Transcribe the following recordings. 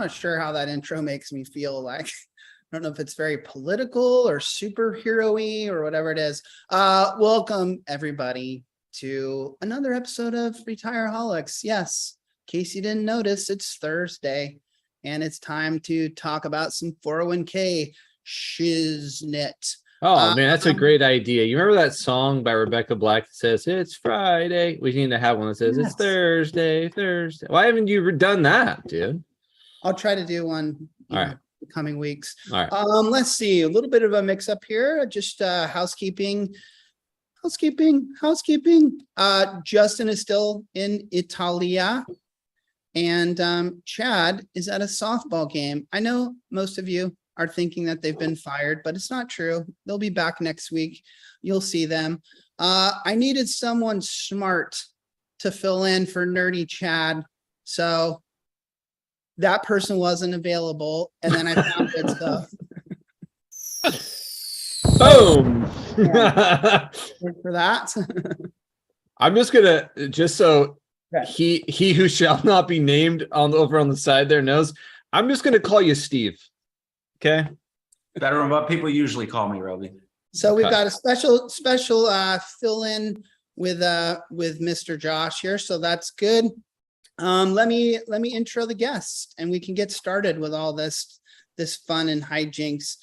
not sure how that intro makes me feel. Like, I don't know if it's very political or superhero-y or whatever it is. Welcome everybody to another episode of Retireholics. Yes, in case you didn't notice, it's Thursday and it's time to talk about some 401k shiznit. Oh man, that's a great idea. You remember that song by Rebecca Black that says it's Friday? We need to have one that says it's Thursday. Why haven't you done that, dude? I'll try to do one in the coming weeks. All right. Let's see, a little bit of a mix up here. Just housekeeping. Justin is still in Italia, and Chad is at a softball game. I know most of you are thinking that they've been fired, but it's not true. They'll be back next week. You'll see them. I needed someone smart to fill in for nerdy Chad, so that person wasn't available, and then I found good stuff. Boom. For that. I'm just gonna so he who shall not be named over on the side there knows. I'm just gonna call you Steve. Okay. Better than what people usually call me, Roby. So we've got a special fill in with Mr. Josh here. So that's good. Let me intro the guests and we can get started with all this fun and hijinks.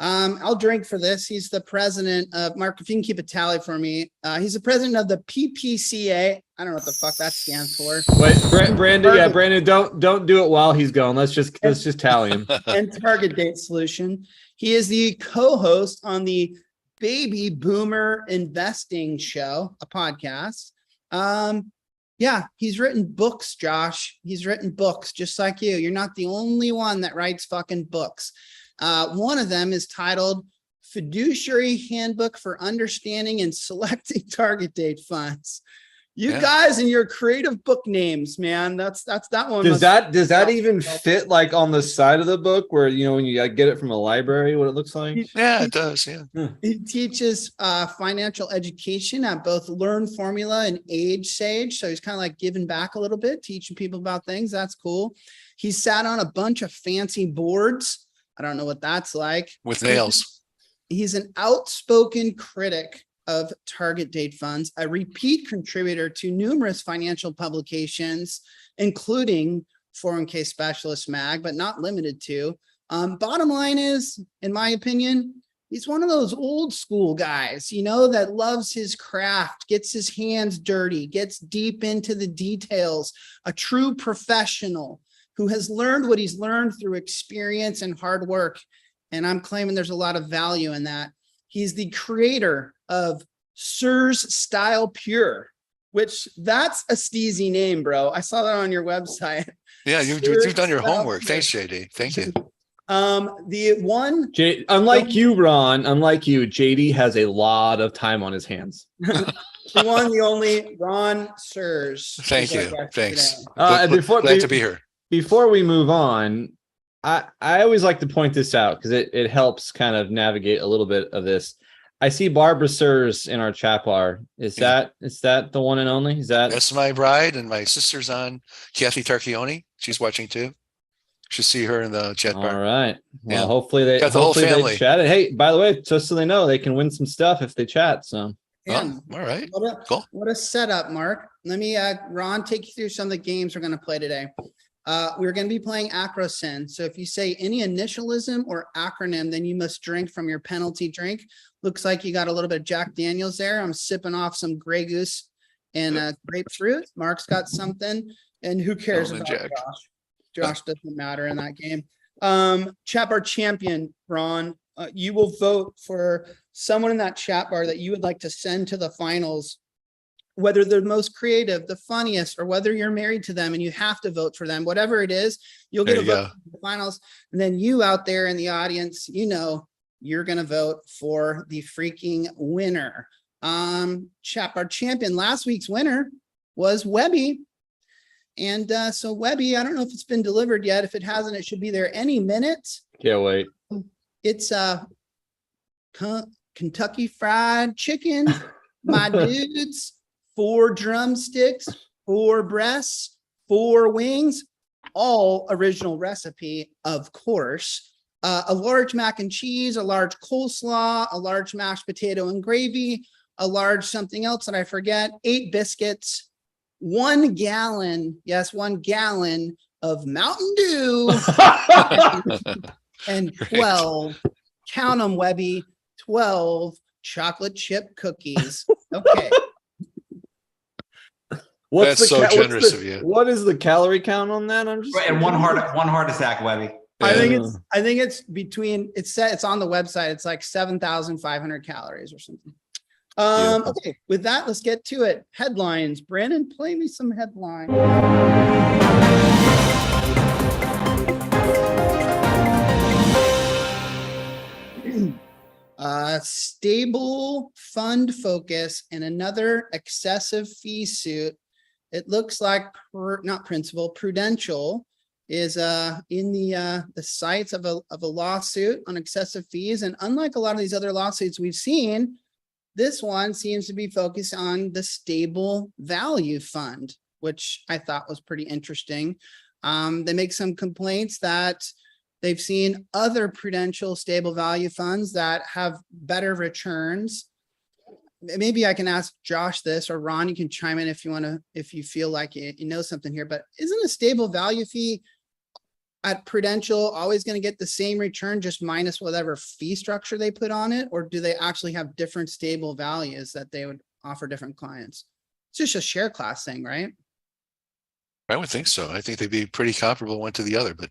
I'll drink for this. He's the president of, Mark, if you can keep a tally for me. He's the president of the PPCA. I don't know what the fuck that stands for. Wait, Brandon. Yeah, Brandon, don't do it while he's going. Let's just tally him. And Target Date Solution. He is the co-host on the Baby Boomer Investing Show, a podcast. Yeah, he's written books, Josh. He's written books just like you. You're not the only one that writes fucking books. One of them is titled Fiduciary Handbook for Understanding and Selecting Target Date Funds. You guys and your creative book names, man. That's that one. Does that even fit like on the side of the book where, you know, when you get it from a library, what it looks like? Yeah, it does. Yeah. He teaches financial education at both Learn Formula and Age Sage. So he's kind of like giving back a little bit, teaching people about things. That's cool. He's sat on a bunch of fancy boards. I don't know what that's like. With nails. He's an outspoken critic of target date funds, a repeat contributor to numerous financial publications, including 401k Specialist Mag, but not limited to. Bottom line is, in my opinion, he's one of those old school guys, you know, that loves his craft, gets his hands dirty, gets deep into the details, a true professional who has learned what he's learned through experience and hard work. And I'm claiming there's a lot of value in that. He's the creator of Surz Style Pure, which that's a steezy name, bro. I saw that on your website. Yeah, you've done your homework. Thanks, JD. Thank you. Unlike you, Ron, JD has a lot of time on his hands. The one, the only Ron Surz. Thank you. Thanks. Glad to be here. Before we move on, I always like to point this out because it helps kind of navigate a little bit of this. I see Barbara Surz in our chat bar. Is that the one and only? That's my bride, and my sister's on, Kathy Tarchioni. She's watching too. Should see her in the chat bar. All right. Well, hopefully they got the whole family. They chatted. Hey, by the way, just so they know, they can win some stuff if they chat. So all right. Cool. What a setup, Mark. Let me Ron take you through some of the games we're going to play today. We're going to be playing Acrosin. So if you say any initialism or acronym, then you must drink from your penalty drink. Looks like you got a little bit of Jack Daniels there. I'm sipping off some Grey Goose and grapefruit. Mark's got something. And who cares about Jack? Josh doesn't matter in that game. Chat bar champion, Ron. You will vote for someone in that chat bar that you would like to send to the finals, whether they're the most creative, the funniest, or whether you're married to them and you have to vote for them, whatever it is, you'll get a vote for the finals. And then you out there in the audience, you know, you're going to vote for the freaking winner. Chat bar champion, last week's winner was Webby. And so Webby, I don't know if it's been delivered yet. If it hasn't, it should be there any minute. Can't wait. It's Kentucky Fried Chicken, my dudes. 4 drumsticks, 4 breasts, 4 wings, all original recipe, of course. A large mac and cheese, a large coleslaw, a large mashed potato and gravy, a large something else that I forget, 8 biscuits, 1 gallon, yes, 1 gallon of Mountain Dew, and 12, count them, Webby, 12 chocolate chip cookies. Okay. That's so generous of you. What is the calorie count on that? I'm just And one heart attack, Webby. I think it's between, it's on the website. It's like 7,500 calories or something. Okay, with that, let's get to it. Headlines. Brandon, play me some headlines. Stable fund focus and another excessive fee suit. It looks like not Principal, Prudential is in the sights of a lawsuit on excessive fees. And unlike a lot of these other lawsuits we've seen, this one seems to be focused on the stable value fund, which I thought was pretty interesting. They make some complaints that they've seen other Prudential stable value funds that have better returns. Maybe I can ask Josh this, or Ron, you can chime in if you want to, if you feel like you know something here, but isn't a stable value fee at Prudential always going to get the same return, just minus whatever fee structure they put on it? Or do they actually have different stable values that they would offer different clients? It's just a share class thing, right? I would think so. I think they'd be pretty comparable one to the other, but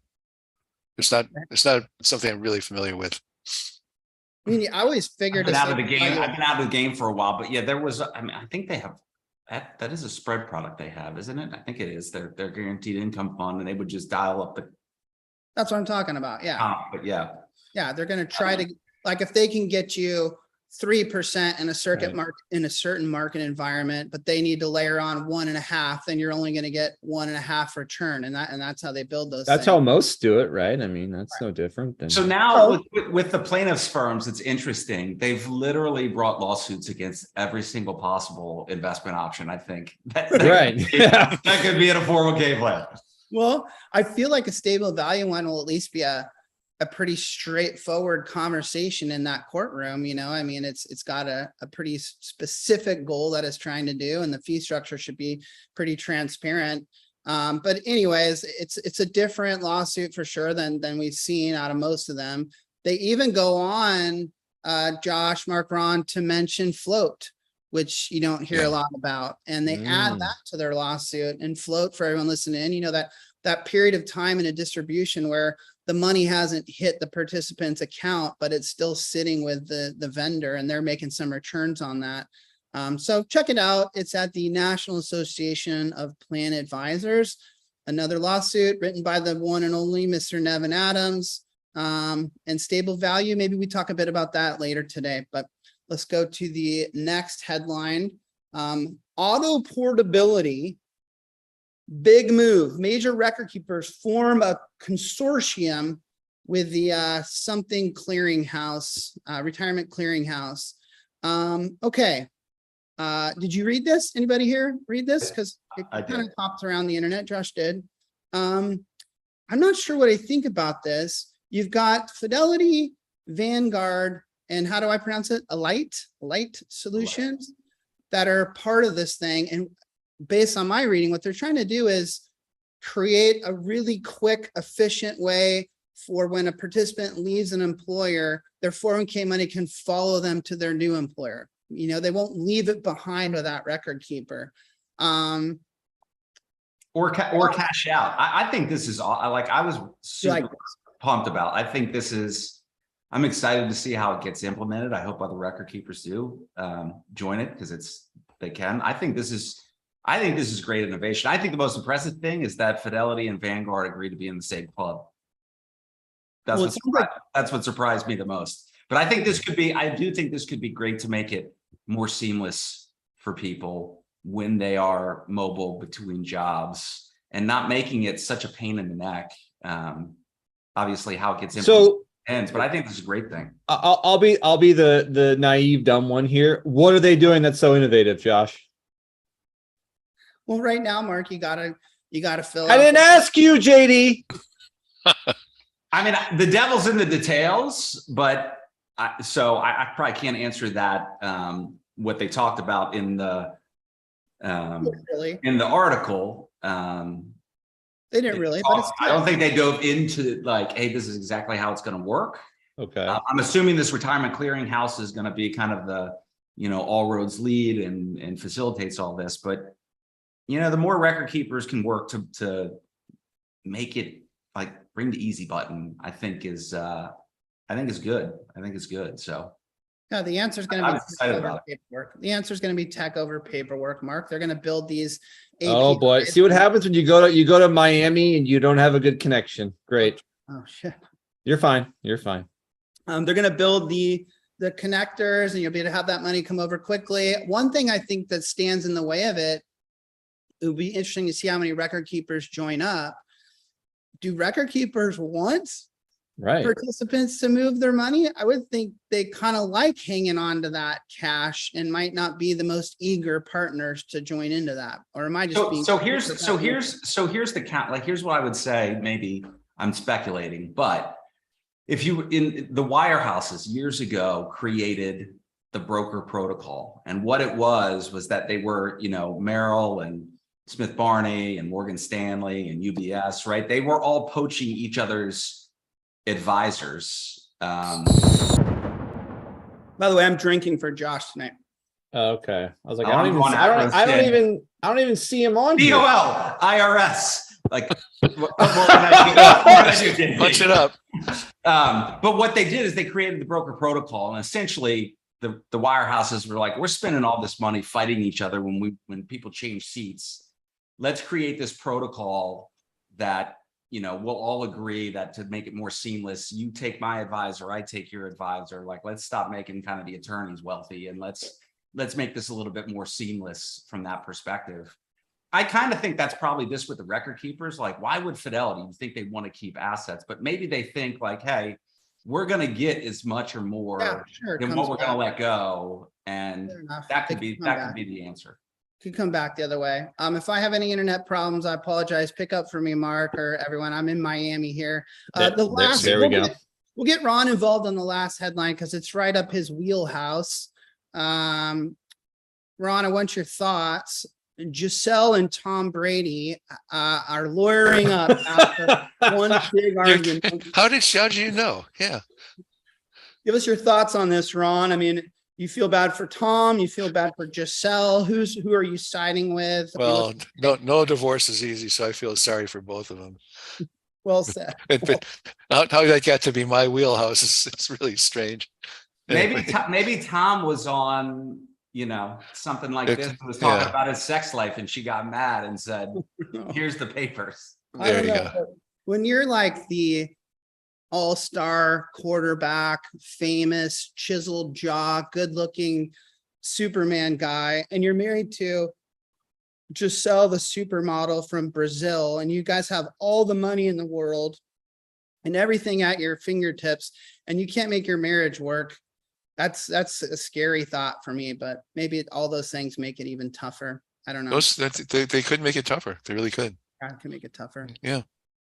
it's not something I'm really familiar with. I mean, I always figured I've been out of the game for a while, but yeah, there was, I mean, I think they have, that is a spread product they have, isn't it? I think it is. They're guaranteed income fund, and they would just dial up the. That's what I'm talking about. Yeah. But yeah. Yeah. They're going to try to, like, if they can get you 3% in a certain market environment, but they need to layer on 1.5, then you're only going to get 1.5 return. And that's how they build those. That's how most do it, right? I mean, that's no different than. So now with the plaintiffs firms, it's interesting. They've literally brought lawsuits against every single possible investment option. I think Right. That could be in a 401k plan. Well, I feel like a stable value one will at least be a pretty straightforward conversation in that courtroom. You know, I mean, it's got a pretty specific goal that it's trying to do, and the fee structure should be pretty transparent. But anyways, it's a different lawsuit for sure than we've seen out of most of them. They even go on, Josh, Mark, Ron, to mention float, which you don't hear a lot about. And they add that to their lawsuit. And float, for everyone listening in, you know, that period of time in a distribution where the money hasn't hit the participant's account, but it's still sitting with the vendor, and they're making some returns on that. So check it out. It's at the National Association of Plan Advisors. Another lawsuit written by the one and only Mr. Nevin Adams. And stable value, maybe we talk a bit about that later today, but let's go to the next headline. Auto portability. Big move. Major record keepers form a consortium with the something clearinghouse, retirement clearinghouse. Okay. Did you read this? Anybody here read this? Because it kind of popped around the internet. Josh did. I'm not sure what I think about this. You've got Fidelity, Vanguard, and how do I pronounce it? Light Solutions that are part of this thing. And based on my reading, what they're trying to do is create a really quick, efficient way for when a participant leaves an employer, their 401k money can follow them to their new employer. You know, they won't leave it behind with that record keeper. Or cash out. I think this is I was super pumped about. I think this is, I'm excited to see how it gets implemented. I hope other record keepers do join it, because they can. I think this is great innovation. I think the most impressive thing is that Fidelity and Vanguard agreed to be in the same club. That's what surprised me the most. But I do think this could be great to make it more seamless for people when they are mobile between jobs, and not making it such a pain in the neck. Obviously how it gets implemented, but I think this is a great thing. I'll be the naive dumb one here. What are they doing that's so innovative, Josh? Well, right now, Mark, you gotta You got to fill I out. didn't ask you, JD. I mean, the devil's in the details, but I probably can't answer that. What they talked about in the Really. article. They didn't really, but it's I don't think they dove into like, hey, this is exactly how it's going to work. Okay. I'm assuming this retirement clearinghouse is going to be kind of the, all roads lead and facilitates all this. But, the more record keepers can work to make it like bring the easy button, I think is good. I think it's good. So. No, the answer is going to I'm be excited tech over about paperwork. The answer is going to be tech over paperwork, Mark. They're going to build these. Oh boy. APIs. See what happens when you go to Miami and you don't have a good connection. Great. Oh shit. You're fine. You're fine. They're going to build the connectors, and you'll be able to have that money come over quickly. One thing I think that stands in the way of it would be interesting to see how many record keepers join up. Do record keepers want Right. participants to move their money? I would think they kind of like hanging on to that cash and might not be the most eager partners to join into that. Or am I just being here's the count. Like, here's what I would say. Maybe I'm speculating, but if you in the wirehouses years ago created the broker protocol, and what it was that they were, Merrill and Smith Barney and Morgan Stanley and UBS, right? They were all poaching each other's advisors. By the way, I'm drinking for Josh tonight. Okay. I was like, Oh, I don't even see him on here. DOL, IRS. Like, what more can I do? Punch it up. But what they did is they created the broker protocol, and essentially the wirehouses were like, we're spending all this money fighting each other when people change seats. Let's create this protocol that, we'll all agree that to make it more seamless, you take my advisor, I take your advisor. Like, let's stop making kind of the attorneys wealthy, and let's make this a little bit more seamless from that perspective. I kind of think that's probably this with the record keepers. Like, why would Fidelity? You think they want to keep assets, but maybe they think like, hey, we're going to get as much or more than what we're going to let go. And that could be the answer. Could come back the other way. If I have any internet problems, I apologize. Pick up for me, Mark, or everyone. I'm in Miami here. There we go. We'll get Ron involved on the last headline because it's right up his wheelhouse. Ron, I want your thoughts. Giselle and Tom Brady are lawyering up after one big argument. How did you know? Yeah. Give us your thoughts on this, Ron. I mean, you feel bad for Tom, you feel bad for Giselle. Who are you siding with? Well, no divorce is easy, so I feel sorry for both of them. Well said. But how that got to be my wheelhouse is really strange. Maybe Tom was on, something like this, was talking about his sex life, and she got mad and said, here's the papers. There you go. When you're like the all-star quarterback, famous, chiseled jaw, good-looking Superman guy, and you're married to Giselle, the supermodel from Brazil, and you guys have all the money in the world and everything at your fingertips, and you can't make your marriage work. That's a scary thought for me, but maybe all those things make it even tougher. I don't know. They could make it tougher. They really could. God can make it tougher. Yeah.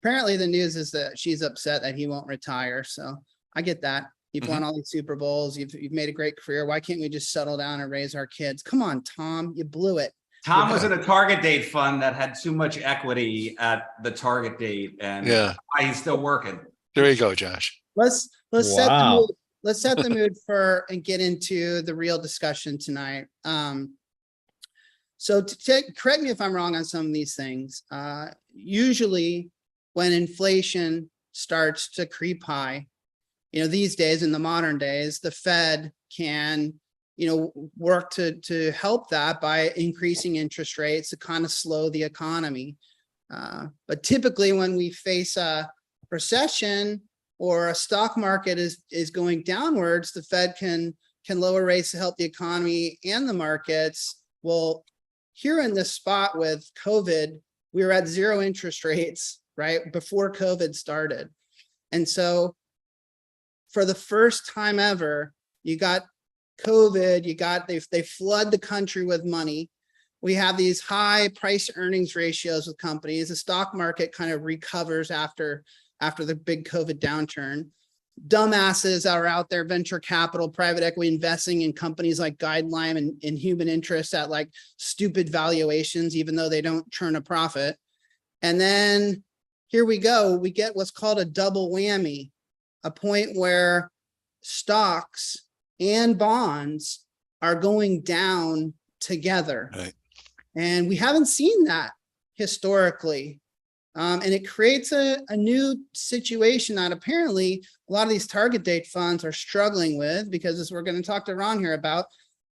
Apparently the news is that she's upset that he won't retire. So I get that. You've won all these Super Bowls. You've made a great career. Why can't we just settle down and raise our kids? Come on, Tom, you blew it. Tom was in a target date fund that had too much equity at the target date, and he's still working. There you go, Josh. Let's set the mood. Let's set the mood and get into the real discussion tonight. So correct me if I'm wrong on some of these things. Usually when inflation starts to creep high, these days, in the modern days, the Fed can, work to help that by increasing interest rates to kind of slow the economy. But typically when we face a recession or a stock market is going downwards, the Fed can lower rates to help the economy and the markets. Well, here in this spot with COVID, we were at zero interest rates, right, before COVID started. And so for the first time ever, you got COVID, they flood the country with money. we have these high price earnings ratios with companies. The stock market kind of recovers after the big COVID downturn. Dumbasses are out there, venture capital, private equity, investing in companies like Guideline and Human Interest at like stupid valuations, even though they don't turn a profit. And then here we go, we get what's called a double whammy, a point where stocks and bonds are going down together. Right. And we haven't seen that historically. And it creates a new situation that apparently a lot of these target date funds are struggling with, because as we're going to talk to Ron here about,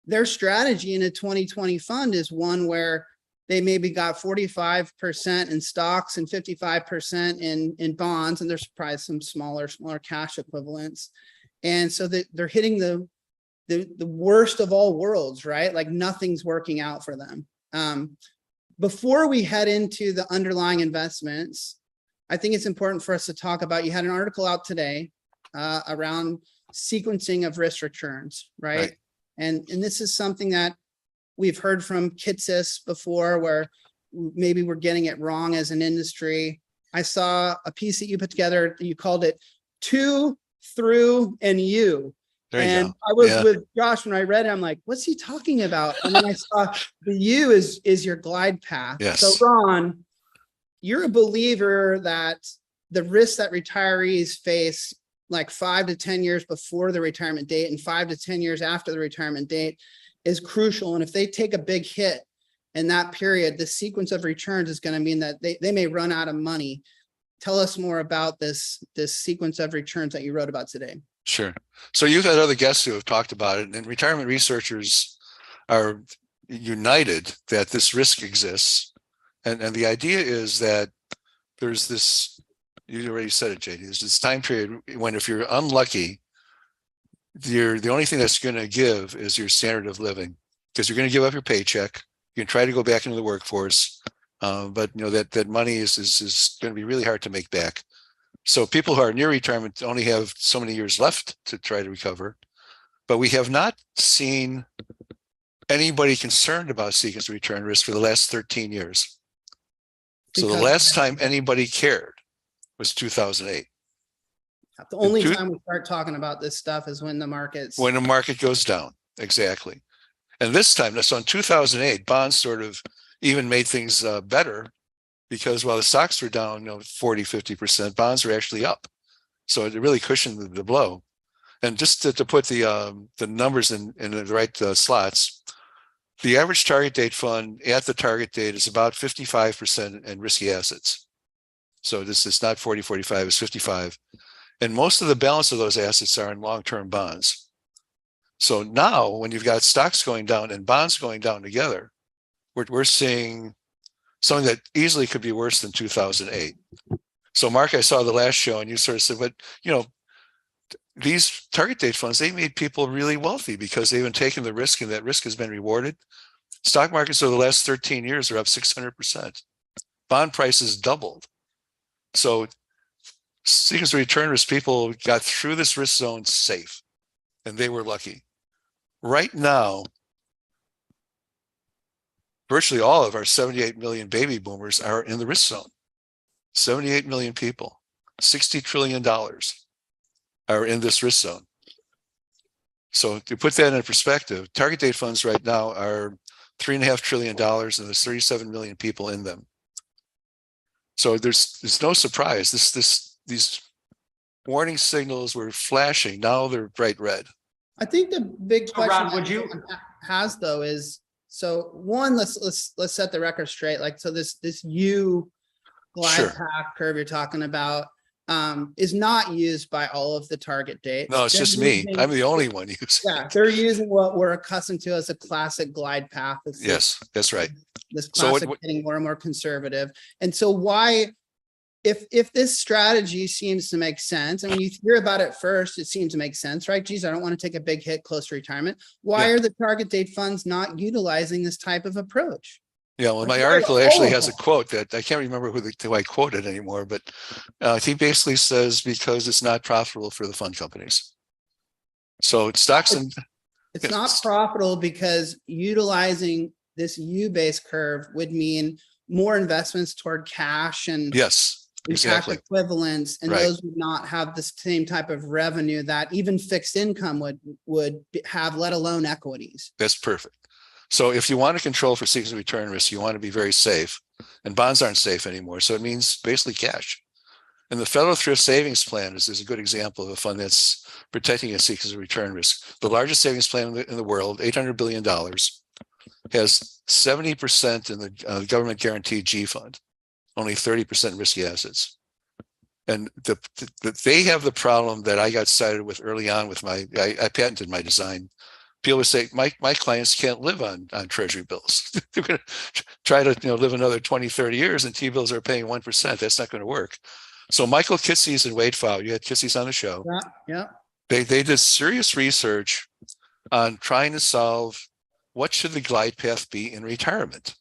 their strategy in a 2020 fund is one where they maybe got 45% in stocks and 55% in bonds, and there's probably some smaller cash equivalents. And so they're hitting the worst of all worlds, right? Like nothing's working out for them. Before we head into the underlying investments, I think it's important for us to talk about, you had an article out today around sequencing of risk returns, right? And this is something that we've heard from Kitsis before, where maybe we're getting it wrong as an industry. I saw a piece that you put together, you called it to, through, and you. There you And go. I was Yeah. with Josh when I read it, I'm like, what's he talking about? And then I saw the U is your glide path. Yes. So Ron, you're a believer that the risks that retirees face like 5 to 10 years before the retirement date and 5 to 10 years after the retirement date is crucial. And if they take a big hit in that period, the sequence of returns is going to mean that they may run out of money. Tell us more about this sequence of returns that you wrote about today. Sure. So you've had other guests who have talked about it, and retirement researchers are united that this risk exists. And the idea is that there's this, you already said it, JD, there's this time period when if you're unlucky, the only thing that's going to give is your standard of living, because you're going to give up your paycheck. You can try to go back into the workforce, but you know that money is going to be really hard to make back. So people who are near retirement only have so many years left to try to recover, but we have not seen anybody concerned about sequence return risk for the last 13 years. So the last time anybody cared was 2008. The only time we start talking about this stuff is when the market goes down. Exactly. And this time, so in 2008, bonds sort of even made things better, because while the stocks were down 40, 50%, bonds were actually up. So it really cushioned the blow. And just to put the numbers in the right slots, the average target date fund at the target date is about 55% in risky assets. So this is not 40, 45, it's 55. And most of the balance of those assets are in long-term bonds. So now when you've got stocks going down and bonds going down together, we're seeing something that easily could be worse than 2008. So Mark, I saw the last show and you sort of said, but these target date funds, they made people really wealthy because they've been taking the risk and that risk has been rewarded. Stock markets over the last 13 years are up 600%. Bond prices doubled. So sequence return risk people got through this risk zone safe, and they were lucky. Right now, virtually all of our 78 million baby boomers are in the risk zone. 78 million people, $60 trillion are in this risk zone. So to put that in perspective, target date funds right now are $3.5 trillion, and there's 37 million people in them. So there's no surprise. These warning signals were flashing. Now they're bright red. I think the big question Rob, would you has though is, so one, let's set the record straight. Like, so this U glide path curve you're talking about is not used by all of the target dates. No, it's just me. I'm the only one using. Yeah, they're using what we're accustomed to as a classic glide path. It's Yes, that's right. this classic getting more and more conservative. And so why, if this strategy seems to make sense, and when you hear about it first, it seems to make sense, right? Geez, I don't want to take a big hit close to retirement. Why are the target date funds not utilizing this type of approach? Yeah, well, my article actually has a quote that I can't remember who I quoted anymore, but he basically says because it's not profitable for the fund companies. So stocks and it's not profitable because utilizing this U-based curve would mean more investments toward cash and Yes, tax exactly. equivalents, and Right. those would not have the same type of revenue that even fixed income would have, let alone equities. That's perfect. So if you want to control for seasonal return risk, you want to be very safe, and bonds aren't safe anymore. So it means basically cash. And the Federal Thrift Savings Plan is a good example of a fund that's protecting against seasonal return risk. The largest savings plan in the world, $800 billion, has 70% in the government guaranteed G fund, only 30% risky assets. And they have the problem that I got cited with early on with I patented my design. People would say, my clients can't live on Treasury bills. They're going to try to live another 20, 30 years, and T-bills are paying 1%. That's not going to work. So Michael Kitces and Wade Pfau, you had Kitces on the show. Yeah. They did serious research on trying to solve what should the glide path be in retirement.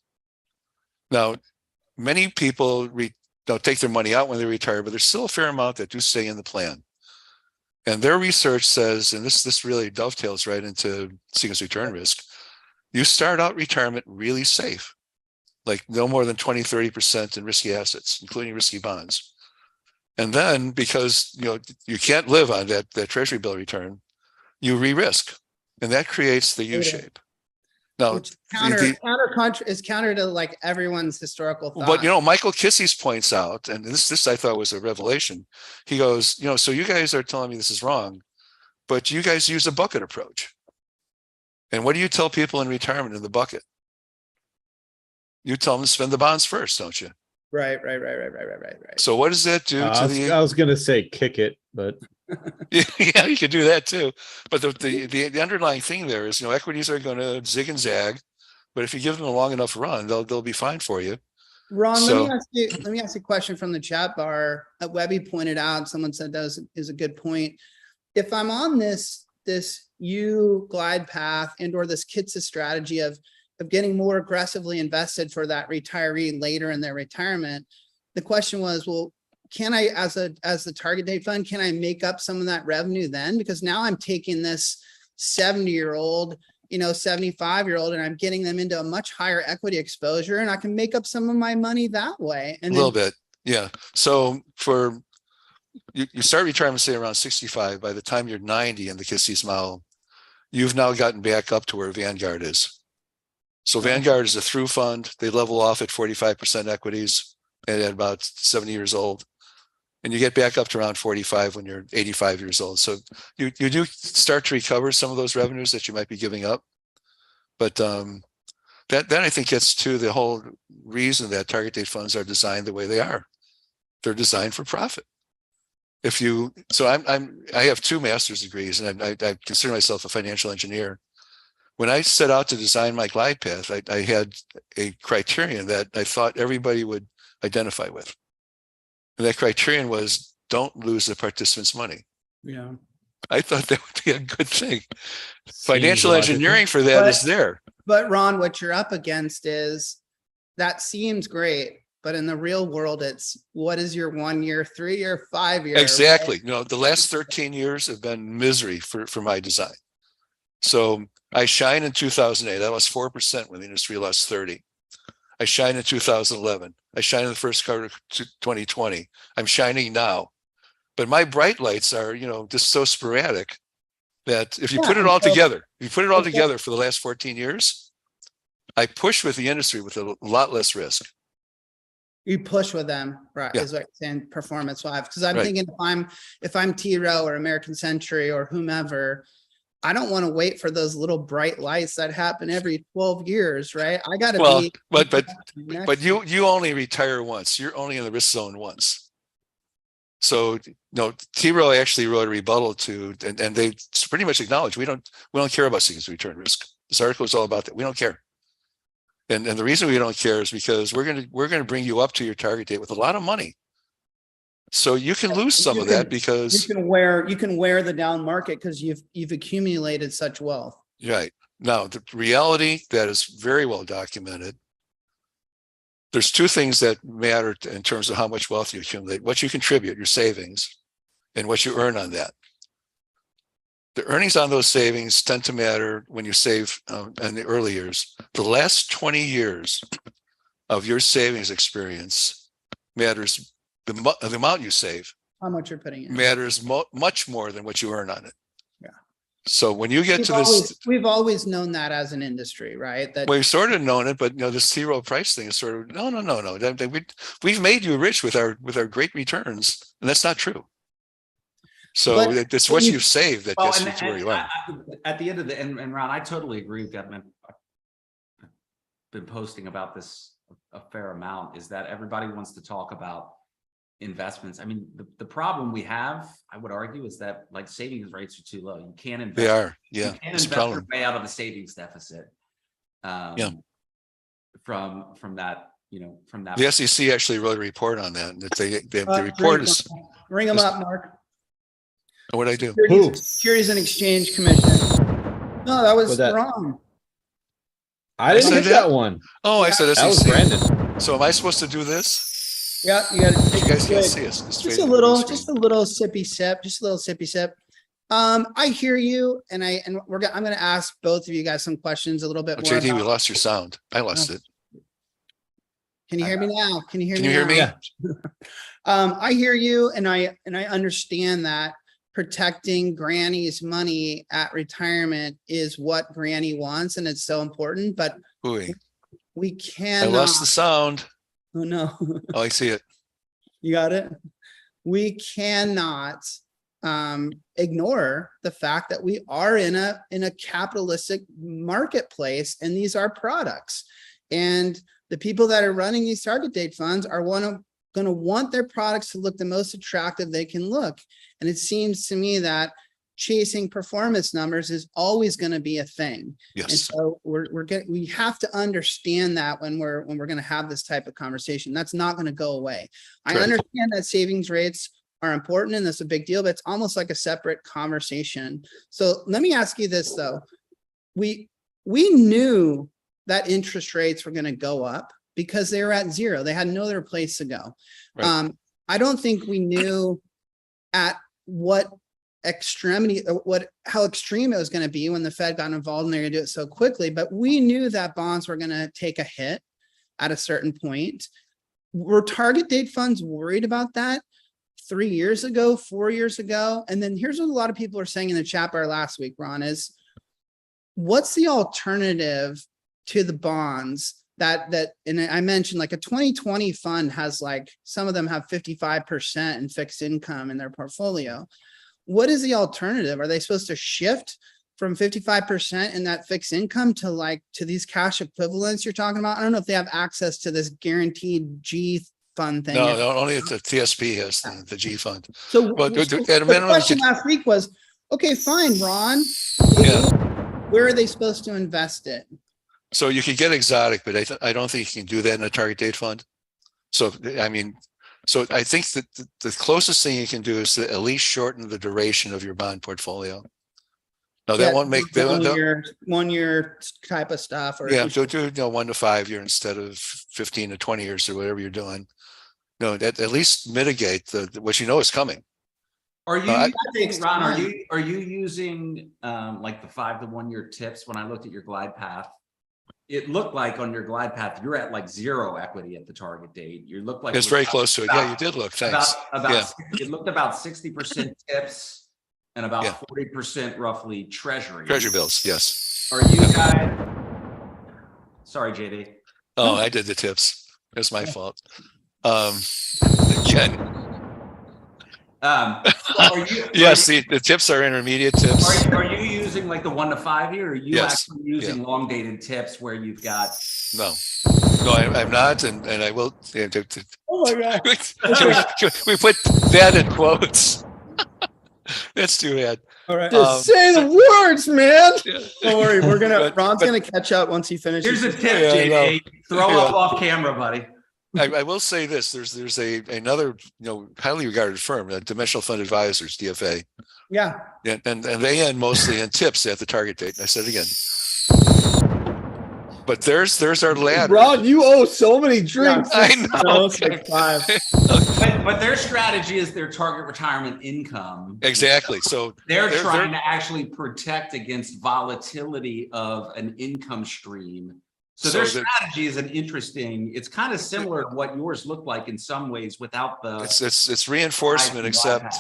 Now, many people don't take their money out when they retire, but there's still a fair amount that do stay in the plan. And their research says, and this really dovetails right into sequence return risk, you start out retirement really safe, like no more than 20, 30% in risky assets, including risky bonds. And then because you can't live on that Treasury bill return, you re-risk, and that creates the U-shape. Now, Which is counter to like everyone's historical thought. but Michael Kitces points out, and this I thought was a revelation. He goes, so you guys are telling me this is wrong, but you guys use a bucket approach. And what do you tell people in retirement in the bucket? You tell them to spend the bonds first, don't you? Right. So what does that do to the? I was going to say kick it, but yeah, you could do that too. But the underlying thing there is, equities are going to zig and zag, but if you give them a long enough run, they'll be fine for you. Ron, So- let me ask you a question from the chat bar. Webby pointed out, someone said that is a good point. If I'm on this U glide path or this Kitces strategy of getting more aggressively invested for that retiree later in their retirement, the question was, well, can I, as the target date fund, can I make up some of that revenue then? Because now I'm taking this 70-year-old, 75-year-old, and I'm getting them into a much higher equity exposure, and I can make up some of my money that way. And A little bit. Yeah. So you start retirement, say around 65, by the time you're 90 in the Kitces model, you've now gotten back up to where Vanguard is. So Vanguard is a through fund. They level off at 45% equities and at about 70 years old. And you get back up to around 45 when you're 85 years old. So you do start to recover some of those revenues that you might be giving up. But that I think gets to the whole reason that target date funds are designed the way they are. They're designed for profit. I have 2 master's degrees, and I consider myself a financial engineer. When I set out to design my glide path, I had a criterion that I thought everybody would identify with. And that criterion was, don't lose the participants' money. yeah. I thought that would be a good thing. Financial engineering for that is there. But Ron, what you're up against is that seems great, but in the real world, it's what is your 1 year, 3 year, 5 year? Exactly. Right? The last 13 years have been misery for my design. So I shine in 2008. I lost 4% when the industry lost 30. I shine in 2011. I shine in the first quarter of 2020. I'm shining now. But my bright lights are, just so sporadic that if you put it all together, for the last 14 years, I push with the industry with a lot less risk. You push with them, right? Yeah. Is what you're saying, performance-wise. Because I'm Right. thinking if I'm T Rowe or American Century or whomever, I don't want to wait for those little bright lights that happen every 12 years, right? I got to be. But you only retire once. You're only in the risk zone once. So T Rowe actually wrote a rebuttal to, and they pretty much acknowledge we don't care about sequence return risk. This article is all about that. We don't care. And the reason we don't care is because we're gonna bring you up to your target date with a lot of money. So you can lose some of that because you can wear the down market because you've accumulated such wealth. Right. Now, the reality that is very well documented, there's 2 things that matter in terms of how much wealth you accumulate: what you contribute, your savings, and what you earn on that. the earnings on those savings tend to matter when you save in the early years. The last 20 years of your savings experience matters. The amount you save How much you're putting in. matters much more than what you earn on it. Yeah. So when you get We've always known that as an industry, right? That we've sort of known it, but this zero price thing is sort of no. We've made you rich with our great returns, and that's not true. So But- it's what you've saved that Well, gets you to where you are. At the end of the, and Ron, I totally agree with that. I've been posting about this a fair amount, is that everybody wants to talk about investments. I mean, the problem we have, I would argue, is that like savings rates are too low. You can't invest. They are, yeah. You can't It's a invest your problem. way out of the savings deficit. Yeah. From that, from that. The SEC actually wrote a report on that. That the Uh, report is Ring them up, Mark. what I do. Who? Securities and Exchange Commission. No, that was What's that? wrong. I didn't said get that? that one. Oh, I said That was SEC. Brandon. So am I supposed to do this? Yeah, you got to. You guys can't see us. It's Just fading a on little, the screen. just a little sippy sip, just a little sippy sip. I hear you, and I'm going to ask both of you guys some questions a little bit Oh, more. JD, we about- lost your sound. I lost it. Can you hear me now? Can you hear Can me? you hear now? me? I hear you, and I understand that protecting Granny's money at retirement is what Granny wants, and it's so important. But Ooh, we I cannot. lost the sound. Oh no. Oh, I see it. You got it. We cannot ignore the fact that we are in a capitalistic marketplace, and these are products. And the people that are running these target date funds are going to want their products to look the most attractive they can look. And it seems to me that chasing performance numbers is always going to be a thing. And Yes. so we have to understand that when we're going to have this type of conversation. That's not going to go away. I Correct. understand that savings rates are important and that's a big deal, but it's almost like a separate conversation. So let me ask you this though. We knew that interest rates were going to go up because they were at zero. They had no other place to go. Right. I don't think we knew at what extremity, how extreme it was going to be when the Fed got involved and they're going to do it so quickly. But we knew that bonds were going to take a hit at a certain point. Were target date funds worried about that 3 years ago, 4 years ago? And then here's what a lot of people are saying in the chat bar last week, Ron, is what's the alternative to the bonds that, and I mentioned like a 2020 fund has like, some of them have 55% in fixed income in their portfolio. What is the alternative? Are they supposed to shift from 55% in that fixed income to these cash equivalents you're talking about? I don't know if they have access to this guaranteed G fund thing. No, only the TSP has the G fund. So, Well, so at a the minimum, question last week was, okay, fine, Ron. Yeah. Where are they supposed to invest it? So you could get exotic, but I don't think you can do that in a target date fund. So, I mean, so I think that the closest thing you can do is to at least shorten the duration of your bond portfolio. No, that won't make that. 1 year type of stuff. Or Yeah, so do 1 to 5 year instead of 15 to 20 years or whatever you're doing. No, that at least mitigate what you know is coming. Are you, That takes Ron, time. are you using like the 5 to 1 year tips? When I looked at your glide path, it looked like on your glide path, you're at like zero equity at the target date. You look like It's very close to it. Yeah, you did look. Thanks. It looked about 60% tips and about Yeah. 40% roughly treasury. Treasury bills. Yes. Are you guys? Sorry, JD. Oh, I did the tips. That's my fault. Again, Are you, yes, the tips are intermediate tips. are you using like the 1 to 5 year? Or are you Yes. actually using long dated tips where you've got? No, I'm not, and I will. Oh my God. we put that in quotes. That's too bad. All right. Just say the words, man. Don't worry. But- Ron's going to catch up once he finishes. Here's a tip, Yeah, I JD. Throw Yeah. up off camera, buddy. I will say this: there's another highly regarded firm, Dimensional Fund Advisors, DFA, Yeah. and they end mostly in tips at the target date. I said it again. But there's our ladder. Ron, you owe so many drinks. I know. No, 6.5. But their strategy is their target retirement income. Exactly. So They're trying to actually protect against volatility of an income stream. So their strategy is it's kind of similar to what yours looked like in some ways without the. It's reinforcement, except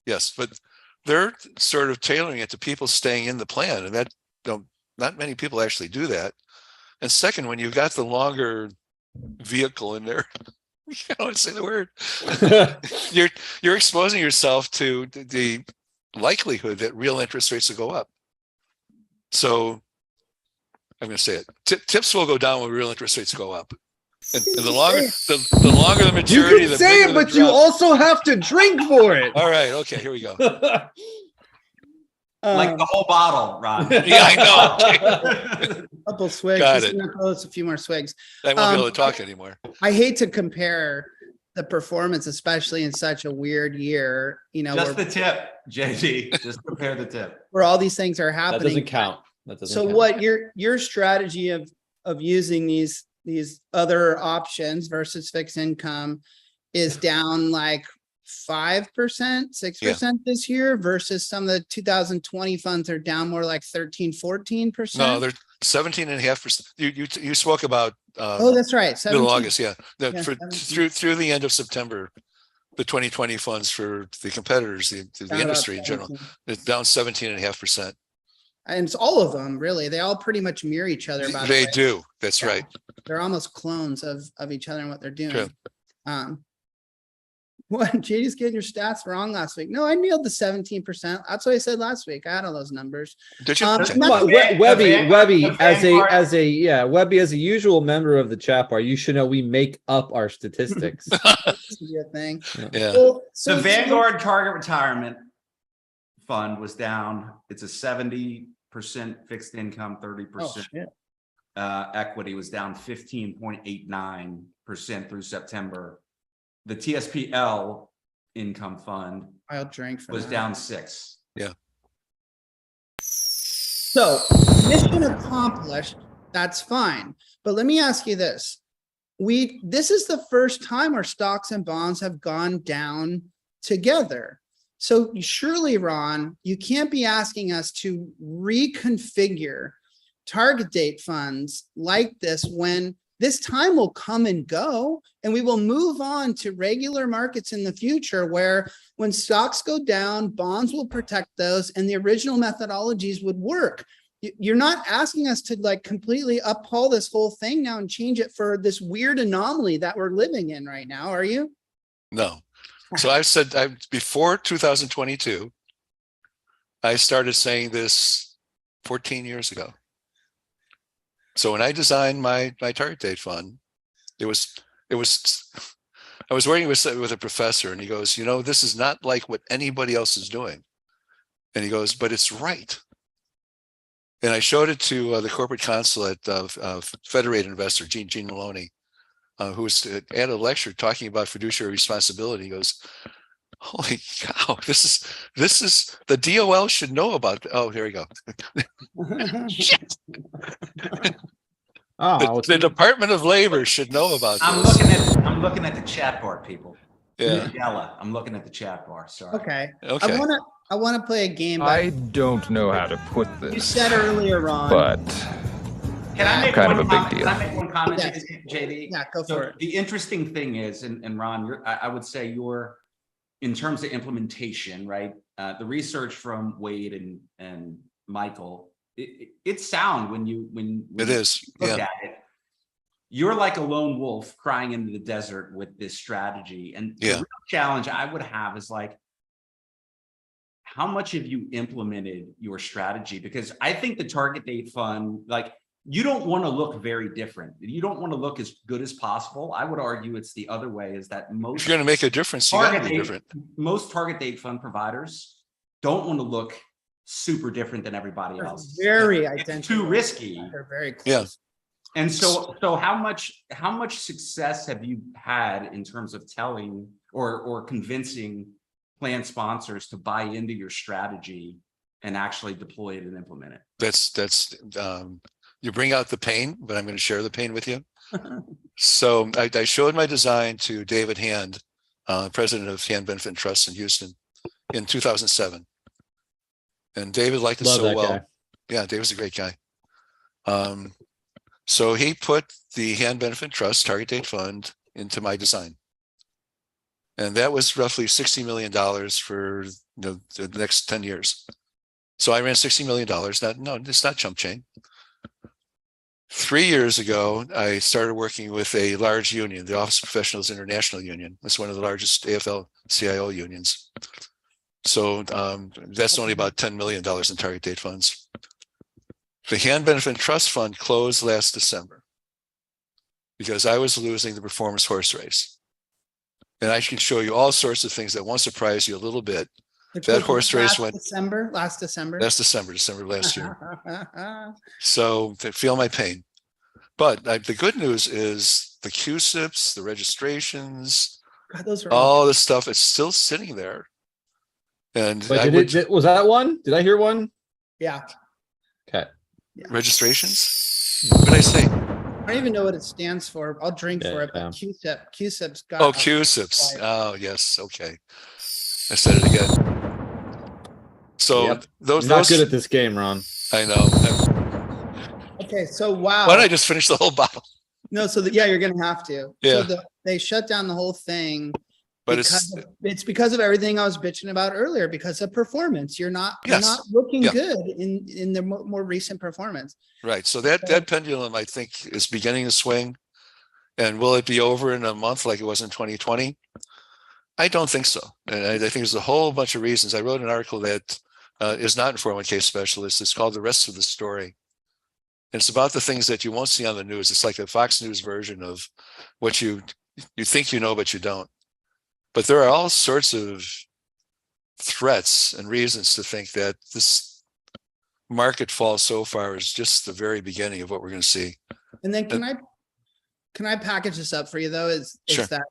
yes, but they're sort of tailoring it to people staying in the plan, and that not many people actually do that. And second, when you've got the longer vehicle in there, I don't want to say the word, you're exposing yourself to the likelihood that real interest rates will go up. So I'm going to say it. Tips will go down when real interest rates go up. And the longer the maturity, you can say it, but you also have to drink for it. All right. Okay. Here we go. Like the whole bottle, Ron. Yeah, I know. Couple swigs. Got Just it. gonna close a few more swigs. I won't be able to talk anymore. I hate to compare the performance, especially in such a weird year. You know, Just the tip, JD. Just compare the tip. where all these things are That happening. doesn't count. That doesn't So count. what your strategy of using these other options versus fixed income is down like 5%, 6% this year versus some of the 2020 funds are down more like 13, 14%. No, they're 17.5%. You spoke about Oh, that's right. middle 17. August. Yeah. Yeah, For 17. through the end of September, the 2020 funds for the competitors, the Down about industry in general, 17. it's down 17.5%. And it's all of them, really. They all pretty much mirror each other. By the They way. do. That's Yeah. right. They're almost clones of each other and what they're doing. True. What JD's getting your stats wrong last week. No, I nailed the 17%. That's what I said last week. I had all those numbers. Did you? Okay. Come on, The Webby, Vanguard- Webby, as a usual member of the chat bar, you should know we make up our statistics. This is your thing. Yeah. Well, so The Vanguard Target Retirement Fund was down. It's a 70% fixed income, 30% shit. equity was down 15.89% through September. The TSPL income fund I'll drink for was that. down 6%. So mission accomplished. That's fine. But let me ask you this. This is the first time our stocks and bonds have gone down together. So surely, Ron, you can't be asking us to reconfigure target date funds like this when this time will come and go, and we will move on to regular markets in the future where when stocks go down, bonds will protect those and the original methodologies would work. You're not asking us to like completely uphaul this whole thing now and change it for this weird anomaly that we're living in right now, are you? No. So I've said before 2022, I started saying this 14 years ago. So when I designed my target date fund, I was working with a professor, and he goes, this is not like what anybody else is doing. And he goes, but it's right. And I showed it to the corporate consulate of Federated Investor, Gene Maloney, who was at a lecture talking about fiduciary responsibility. He goes, holy cow, this is the DOL should know about. Oh, here we go. Shit. The Department of Labor should know about I'm this. looking at the chat bar, people. Yeah. I'm looking at the chat bar. Sorry. Okay. Okay. I want to play a game. I don't know how to put You this, said earlier, Ron. but Can I make kind one of a big comment? deal. Can I make one comment, Yes. JD? Yeah, go So for it. the interesting thing is, and Ron, I would say in terms of implementation, right? The research from Wade and Michael, it's sound when It is. look Yeah. at it. You're like a lone wolf crying into the desert with this strategy. And the Yeah. real challenge I would have is like, how much have you implemented your strategy? Because I think the target date fund, like, you don't want to look very different. You don't want to look as good as possible. I would argue it's the other way, is that If most you're going to make a difference, you got to target be date, different. most target date fund providers don't want to look super different than everybody else. Very It's identical. too risky. They're very close. Yeah. And so how much success have you had in terms of telling or convincing plan sponsors to buy into your strategy and actually deploy it and implement it? That's You bring out the pain, but I'm going to share the pain with you. So I showed my design to David Hand, president of Hand Benefit Trust in Houston in 2007. And David liked it Love so that well. guy. Yeah, David's a great guy. So he put the Hand Benefit Trust Target Date Fund into my design. And that was roughly $60 million for the next 10 years. So I ran $60 million. No, it's not chump change. 3 years ago, I started working with a large union, the Office of Professionals International Union. That's one of the largest AFL-CIO unions. So that's only about $10 million in target date funds. The Hand Benefit Trust Fund closed last December because I was losing the performance horse race. And I can show you all sorts of things that won't surprise you a little bit. That horse race went last December. That's December last year. So they feel my pain. But the good news is the QSIPs, the registrations, God, those are all the stuff, it's still sitting there. And Wait, was that one? Did I hear one? Yeah. Okay. Yeah. registrations? What did I say? I don't even know what it stands for. I'll drink for it, Yeah. but QSIP's got. Oh, QSIPs. Oh, yes. Okay. I said it again. So Yep. those You're not good at this game, Ron. I know. Okay, so wow. Why don't I just finish the whole bottle? No, so yeah, you're gonna have to. Yeah. So they shut down the whole thing. But It's because of everything I was bitching about earlier, because of performance. You're not looking Yeah. good in the more recent performance. right. So that pendulum, I think, is beginning to swing. And will it be over in a month like it was in 2020? I don't think so. And I think there's a whole bunch of reasons. I wrote an article that is not in 401k specialist. It's called The Rest of the Story. And it's about the things that you won't see on the news. It's like a Fox News version of what you think you know, but you don't. But there are all sorts of threats and reasons to think that this market fall so far is just the very beginning of what we're going to see. And then can I package this up for you though? Is Sure. that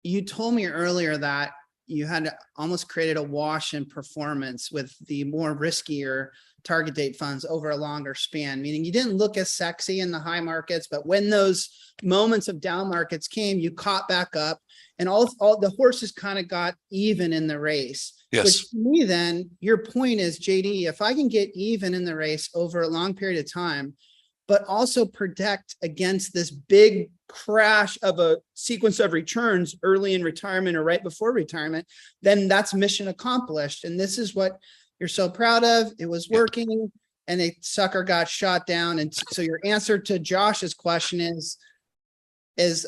you told me earlier that you had almost created a wash in performance with the more riskier target date funds over a longer span, meaning you didn't look as sexy in the high markets, but when those moments of down markets came, you caught back up and all the horses kind of got even in the race. Yes. Which to me, then your point is, JD, if I can get even in the race over a long period of time, but also protect against this big crash of a sequence of returns early in retirement or right before retirement, then that's mission accomplished. And this is what you're so proud of. It was working and a sucker got shot down. And so your answer to Josh's question is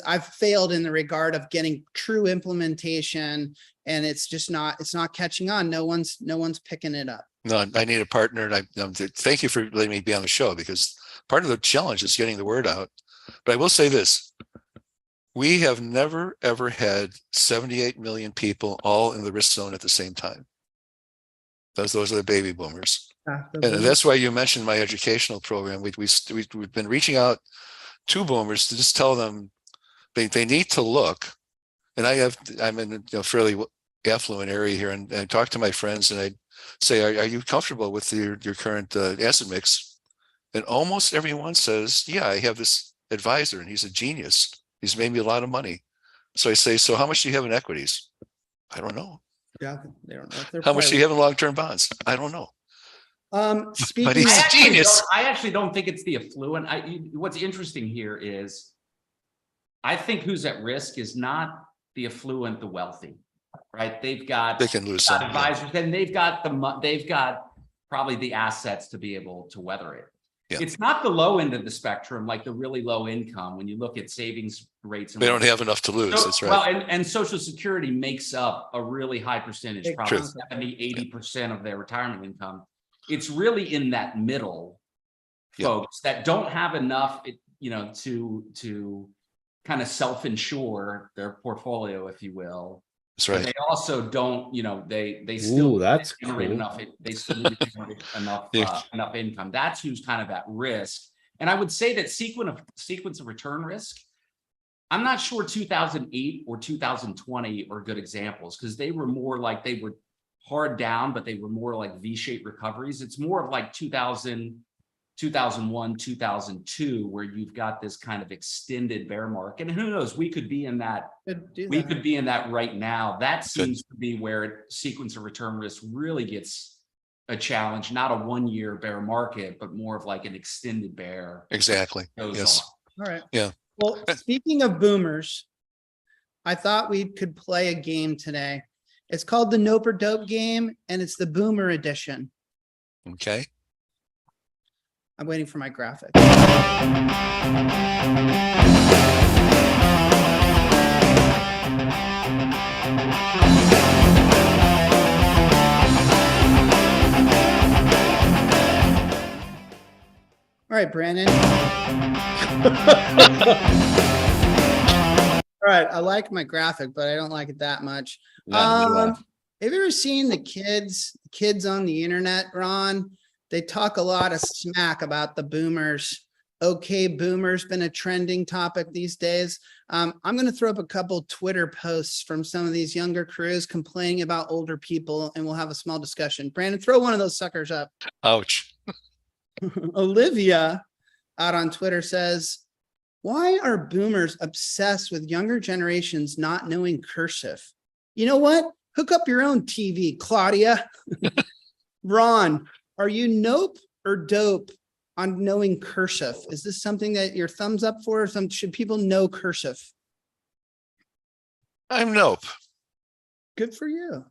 I've failed in the regard of getting true implementation, and it's not catching on. No one's picking it up. No, I need a partner. And thank you for letting me be on the show, because part of the challenge is getting the word out. But I will say this. We have never, ever had 78 million people all in the risk zone at the same time. Those are the baby boomers. And that's why you mentioned my educational program. We've been reaching out to boomers to just tell them they need to look. And I'm in a fairly affluent area here, and I talk to my friends and I say, are you comfortable with your current asset mix? And almost everyone says, yeah, I have this advisor and he's a genius. He's made me a lot of money. So I say, so how much do you have in equities? I don't know. Yeah, they don't know. How much do you have in long-term bonds? I don't know. Speaking But he's of, a genius. I actually don't think it's the affluent. What's interesting here is I think who's at risk is not the affluent, the wealthy, right? They can lose some advisors, and they've got probably the assets to be able to weather it. Yeah. It's not the low end of the spectrum, like the really low income. When you look at savings rates, They don't have enough to lose. That's right. Well, and Social Security makes up a really high percentage, probably True. 70-80% of their retirement income. It's really in that middle folks that don't have enough, to kind of self-insure their portfolio, if you will. That's right. And they also don't, they still that's generate cool. enough. They still need to generate enough income. That's who's kind of at risk. And I would say that sequence of return risk, I'm not sure 2008 or 2020 are good examples, because they were more like they were hard down, but they were more like V-shaped recoveries. It's more of like 2002 2001, 2002, where you've got this kind of extended bear market. And who knows, we could be in that. We could be in that right now. That seems to be where sequence of return risk really gets a challenge, not a 1 year bear market, but more of like an extended bear. Exactly. Yes. All right. Yeah. Well, speaking of boomers, I thought we could play a game today. It's called the Nope or Dope game, and it's the boomer edition. Okay. I'm waiting for my graphic. All right, Brandon. All right, I like my graphic, but I don't like it that much. Have you ever seen the kids on the internet, Ron? They talk a lot of smack about the boomers. Okay, boomers been a trending topic these days. I'm going to throw up a couple Twitter posts from some of these younger crews complaining about older people, and we'll have a small discussion. Brandon, throw one of those suckers up. Ouch. Olivia out on Twitter says, why are boomers obsessed with younger generations not knowing cursive? You know what? Hook up your own TV, Claudia. Ron, are you nope or dope on knowing cursive? Is this something that you're thumbs up for? Or should people know cursive? I'm nope. Good for you.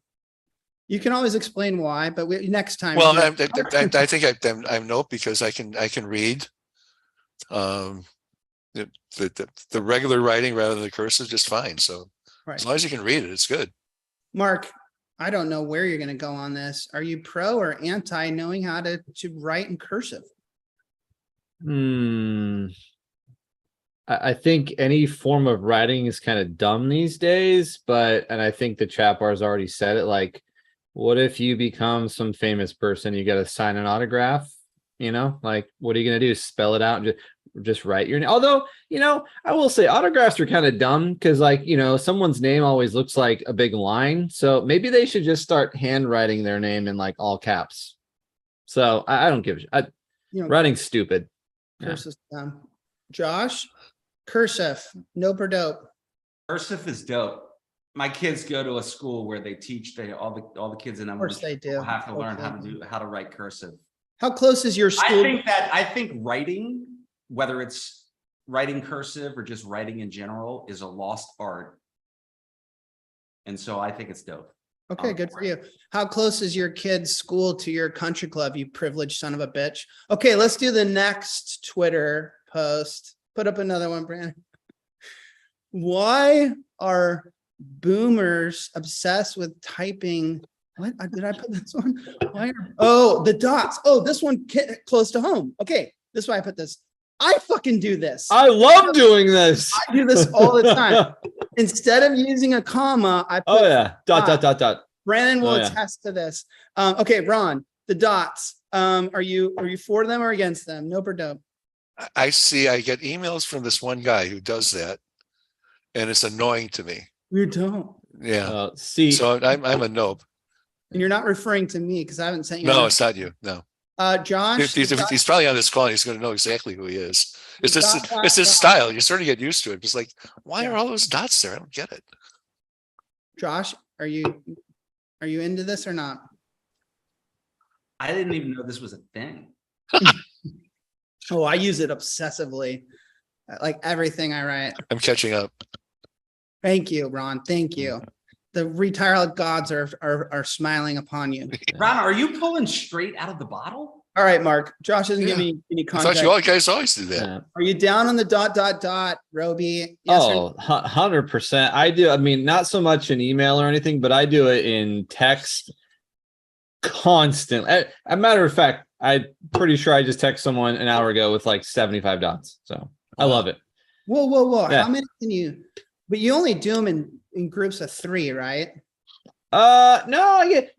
You can always explain why, but next time. Well, I think I'm nope because I can read the regular writing rather than the cursive just fine. So as long as you can read it, it's good. Mark, I don't know where you're going to go on this. Are you pro or anti knowing how to write in cursive? I think any form of writing is kind of dumb these days, and I think the chat bar's already said it. Like, what if you become some famous person? You got to sign an autograph, like, what are you going to do? Spell it out and just write your name. Although, I will say autographs are kind of dumb because, like, someone's name always looks like a big line. So maybe they should just start handwriting their name in like all caps. So I don't give a shit. Writing's stupid. Cursive. Josh, cursive, nope or dope? Cursive is dope. My kids go to a school where they teach all the kids in them. Of course they do. Have to learn how to write cursive. How close is your school? I think writing, whether it's writing cursive or just writing in general, is a lost art. And so I think it's dope. Okay, good for you. How close is your kid's school to your country club, you privileged son of a bitch? Okay, let's do the next Twitter post. Put up another one, Brandon. Why are boomers obsessed with typing? What did I put this one? The dots. Oh, this one close to home. Okay, this is why I put this. I fucking do this. I love doing this. I do this all the time. Instead of using a comma, I put dot. Brandon will attest to this. Okay, Ron, the dots. Are you for them or against them? Nope or dope? I get emails from this one guy who does that, and it's annoying to me. You don't. Yeah. So I'm a nope. And you're not referring to me because I haven't sent you. No, it's not you. No. Josh. He's probably on this call and he's going to know exactly who he is. It's his style. You sort of get used to it. It's like, why are all those dots there? I don't get it. Josh, are you into this or not? I didn't even know this was a thing. Oh, I use it obsessively. Like everything I write. I'm catching up. Thank you, Ron. Thank you. The Retireholic gods are smiling upon you. Ron, are you pulling straight out of the bottle? All right, Mark. Josh doesn't give me any context. I thought you guys always do that. Yeah. Are you down on the ... Roby? Yes or no? 100%. I do. I mean, not so much in email or anything, but I do it in text constantly. As a matter of fact, I'm pretty sure I just texted someone an hour ago with like 75 dots. So I love it. Whoa. Yeah. How many can you? But you only do them in groups of 3, right? No, I get,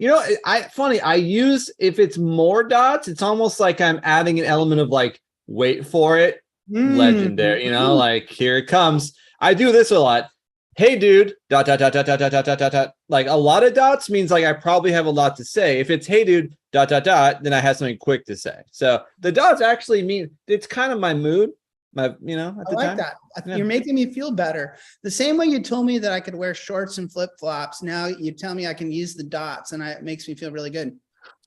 I use, if it's more dots, it's almost like I'm adding an element of like, wait for it, legendary, like here it comes. I do this a lot. hey dude, dot, dot, dot, dot, dot, dot, dot, dot, dot, dot. Like a lot of dots means like I probably have a lot to say. If it's hey dude, dot, dot, dot, then I have something quick to say. So the dots actually mean it's kind of my mood. At I the like time. that. Yeah. You're making me feel better. The same way you told me that I could wear shorts and flip flops. Now you tell me I can use the dots, and it makes me feel really good.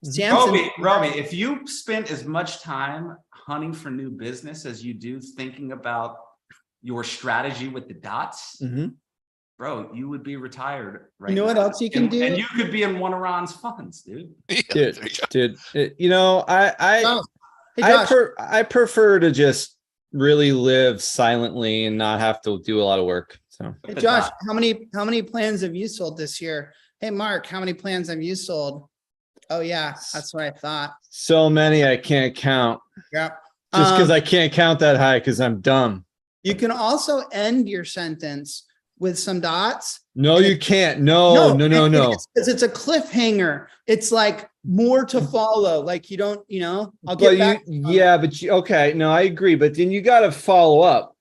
Samson, Roby, if you spent as much time hunting for new business as you do thinking about your strategy with the dots, bro, you would be retired right you know what now. else you can do? And you could be in one of Ron's funds, dude. Dude, you know, Hey, Josh. I prefer to just really live silently and not have to do a lot of work. So Hey, Josh, how many plans have you sold this year? Hey, Mark, how many plans have you sold? Oh yeah, that's what I thought. so many I can't count. Yeah. Just because I can't count that high because I'm dumb. You can also end your sentence with some dots. No, you can't. No. Because it's a cliffhanger. It's like more to follow. Like you don't, I'll get back. Okay. No, I agree. But then you got to follow up.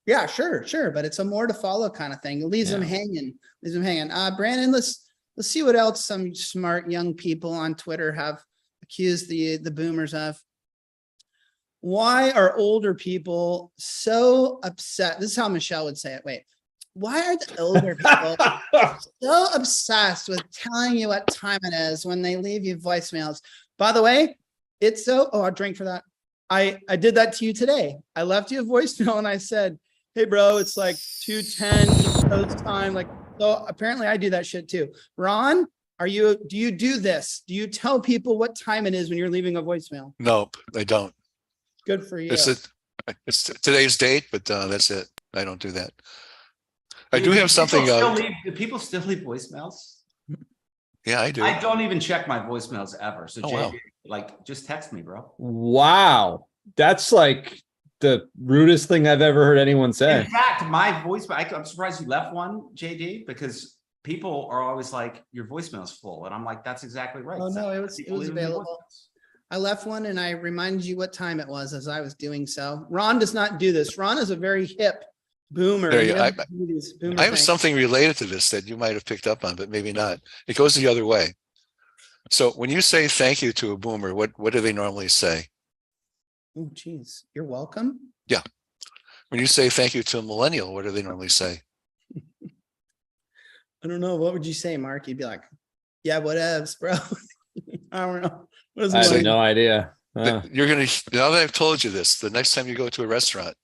Yeah, sure. But it's a more to follow kind of thing. It leaves them hanging. Brandon, let's see what else some smart young people on Twitter have accused the boomers of. Why are older people so upset? This is how Michelle would say it. Wait, why are the older people so obsessed with telling you what time it is when they leave you voicemails? By the way, I'll drink for that. I did that to you today. I left you a voicemail and I said, hey bro, it's like 2:10 East Coast time. Like, so apparently I do that shit too. Ron, do you do this? Do you tell people what time it is when you're leaving a voicemail? Nope, I don't. Good for you. It's today's date, but that's it. I don't do that. I do have something. Do people still leave voicemails? Yeah, I do. I don't even check my voicemails ever. So wow. like, just text me, bro. Wow. That's like the rudest thing I've ever heard anyone say. In fact, my voicemail, I'm surprised you left one, JD, because people are always like, your voicemail's full. And I'm like, that's exactly right. Oh no, it was available. I left one and I reminded you what time it was as I was doing so. Ron does not do this. Ron is a very hip boomer. I have something related to this that you might have picked up on, but maybe not. It goes the other way. So when you say thank you to a boomer, what do they normally say? Oh, geez. You're welcome. Yeah. When you say thank you to a millennial, what do they normally say? I don't know. What would you say, Mark? You'd be like, yeah, whatevs, bro. I don't know. I have no idea. You're going to, now that I've told you this, the next time you go to a restaurant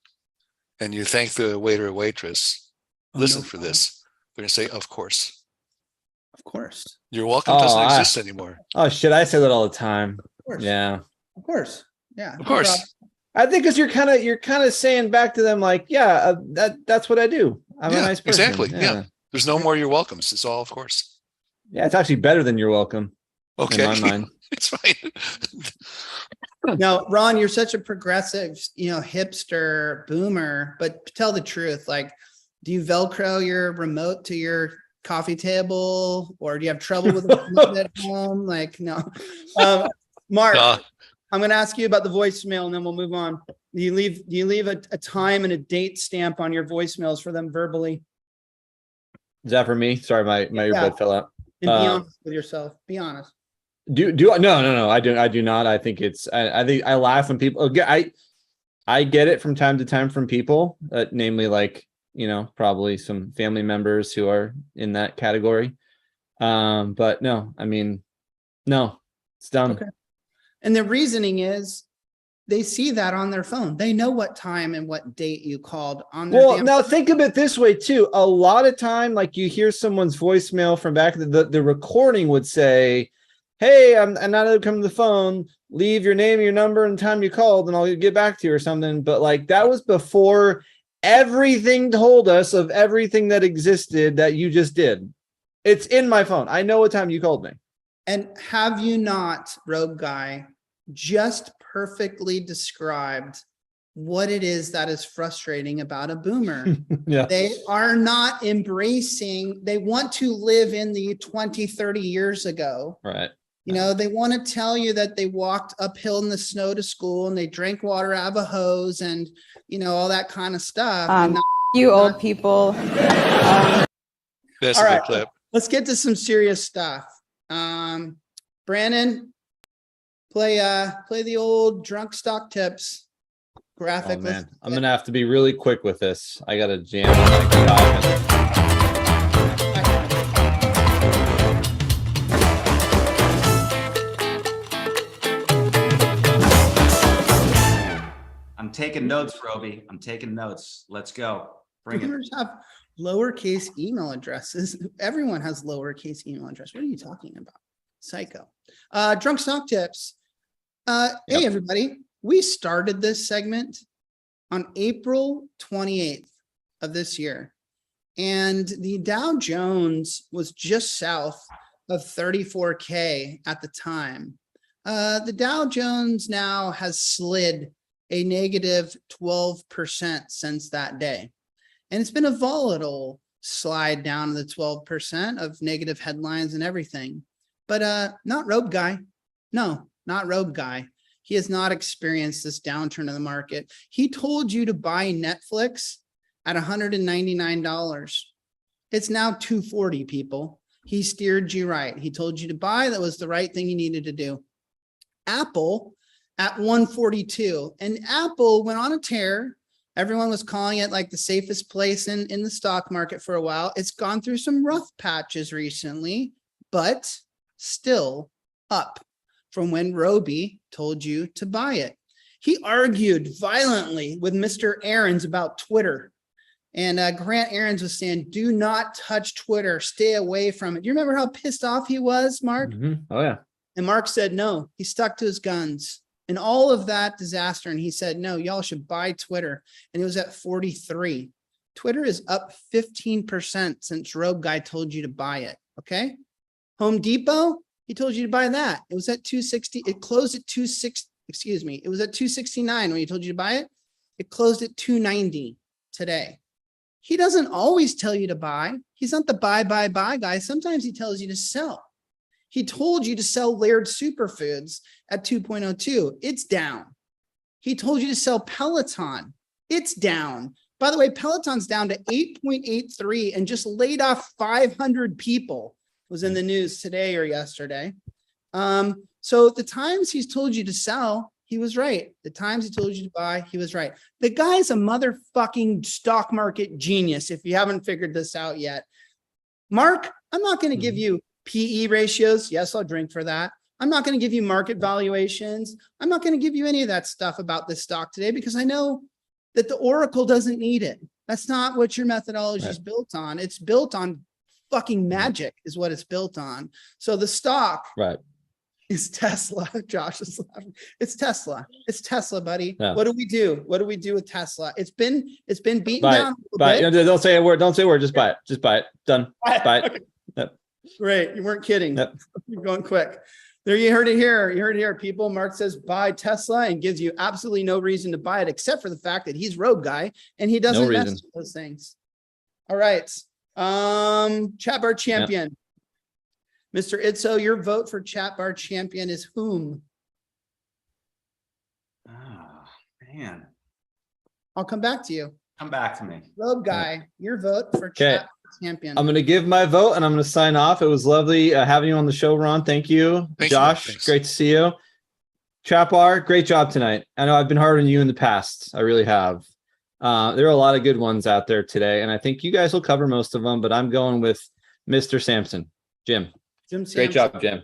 and you thank the waiter or waitress, listen for this. They're going to say, of course. Of course. You're welcome doesn't exist anymore. Oh, shit. I say that all the time. Of course. Yeah. Of course. Yeah. Of course. I think because you're kind of saying back to them like, yeah, that's what I do. I'm a nice person. Exactly. Yeah. There's no more you're welcomes. It's all of course. Yeah, it's actually better than you're welcome. Okay. In my mind. It's fine. Now, Ron, you're such a progressive, hipster boomer, but tell the truth. Like, do you Velcro your remote to your coffee table, or do you have trouble with it at home? Like, no. Mark, I'm going to ask you about the voicemail and then we'll move on. Do you leave a time and a date stamp on your voicemails for them verbally? Is that for me? Sorry, my earbud fell out. And be honest with yourself. Be honest. No, I do not. I think I think I laugh when people I get it from time to time from people, namely like, probably some family members who are in that category. But no, I mean, no, it's dumb. Okay. And the reasoning is they see that on their phone. They know what time and what date you called on their Well, now think of it this way too. A lot of time, like you hear someone's voicemail from back, the recording would say, hey, I'm not coming to the phone. Leave your name, your number, and time you called, and I'll get back to you or something. But like that was before everything told us of everything that existed that you just did. It's in my phone. I know what time you called me. And have you not, Rogue Guy, just perfectly described what it is that is frustrating about a boomer? Yeah. They are not embracing, they want to live in the 20, 30 years ago. Right. They want to tell you that they walked uphill in the snow to school and they drank water out of a hose and, all that kind of stuff. And not You old people. That's All a right. good clip. Let's get to some serious stuff. Brandon, play the old drunk stock tips graphic. Oh man, I'm gonna have to be really quick with this. I got to jam on like 5 minutes. I'm taking notes, Roby. I'm taking notes. Let's go. Bring it. Boomers have lowercase email addresses. Everyone has lowercase email address. What are you talking about? Psycho. Drunk stock tips. Hey, everybody. We started this segment on April 28th of this year. And the Dow Jones was just south of 34K at the time. The Dow Jones now has slid a negative 12% since that day. And it's been a volatile slide down to the 12% of negative headlines and everything. But not Robe Guy. No, not Robe Guy. He has not experienced this downturn in the market. He told you to buy Netflix at $199. It's now $240, people. He steered you right. He told you to buy. That was the right thing you needed to do. Apple at 142. And Apple went on a tear. Everyone was calling it like the safest place in the stock market for a while. It's gone through some rough patches recently, but still up from when Roby told you to buy it. He argued violently with Mr. Aarons about Twitter. And Grant Aarons was saying, do not touch Twitter. Stay away from it. Do you remember how pissed off he was, Mark? Oh yeah. And Mark said, no, he stuck to his guns and all of that disaster. And he said, no, y'all should buy Twitter. And it was at 43. Twitter is up 15% since Rogue Guy told you to buy it. Okay. Home Depot, he told you to buy that. It was at 260. It closed at 260. Excuse me. It was at 269 when he told you to buy it. It closed at 290 today. He doesn't always tell you to buy. He's not the buy guy. Sometimes he tells you to sell. He told you to sell Laird Superfoods at 2.02. It's down. He told you to sell Peloton. It's down. By the way, Peloton's down to 8.83 and just laid off 500 people. It was in the news today or yesterday. So the times he's told you to sell, he was right. The times he told you to buy, he was right. The guy's a motherfucking stock market genius if you haven't figured this out yet. Mark, I'm not going to give you PE ratios. Yes, I'll drink for that. I'm not going to give you market valuations. I'm not going to give you any of that stuff about this stock today because I know that the Oracle doesn't need it. That's not what your methodology is built on. It's built on fucking magic is what it's built on. So the stock is Tesla. Josh is laughing. It's Tesla. It's Tesla, buddy. Yeah. What do we do? What do we do with Tesla? It's been beaten down. Buy it. Don't say a word. Don't say a word. Just buy it. Just buy it. Done. Buy it. Okay. Yep. Great. You weren't kidding. Yep. You're going quick. There, you heard it here. You heard it here, people. Mark says buy Tesla and gives you absolutely no reason to buy it except for the fact that he's Rogue Guy and he doesn't mess with those things. All right. Chat bar champion. Yep. Mr. Itzo, your vote for chat bar champion is whom? Oh, man. I'll come back to you. Come back to me. Rogue Guy, your vote for chat bar champion. I'm going to give my vote and I'm going to sign off. It was lovely having you on the show, Ron. Thank you. Josh, great to see you. Chat bar, great job tonight. I know I've been hard on you in the past. I really have. There are a lot of good ones out there today, and I think you guys will cover most of them, but I'm going with Mr. Sampson. Jim. Great job, Jim.